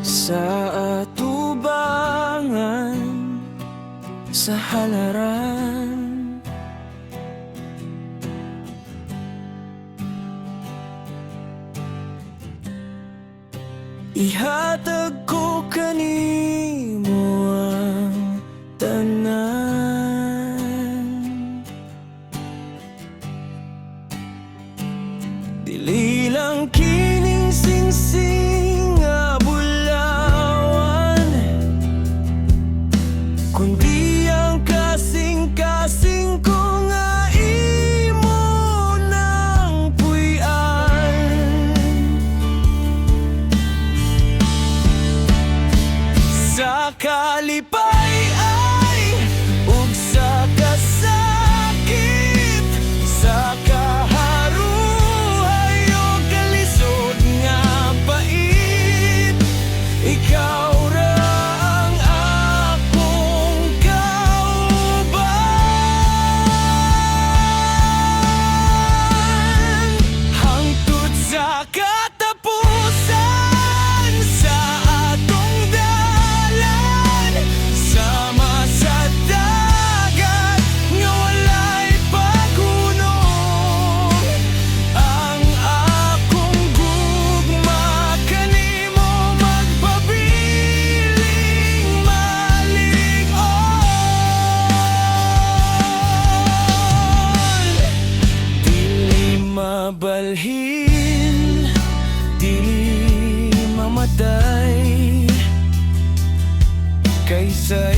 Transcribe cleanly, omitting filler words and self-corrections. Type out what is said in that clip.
Sa atubangan, sa halaran, ihatag ko kanimo ang tanan. Dili lang kining singsing nga bulawan, kundi ang kasing-kasing ko nga imo nang puy-an. Sa kalipay ay ug sa kasakit, sa kaharuhay ug kalisod nga pait, ikaw ra ang akong kauban. Hangtod sa katapusan sa atong dalan, sama sa dagat nga walay paghunom, ang akong gugma kanimo magpabiling malig-on. Dili mabalhin, dili mamatay, kaysa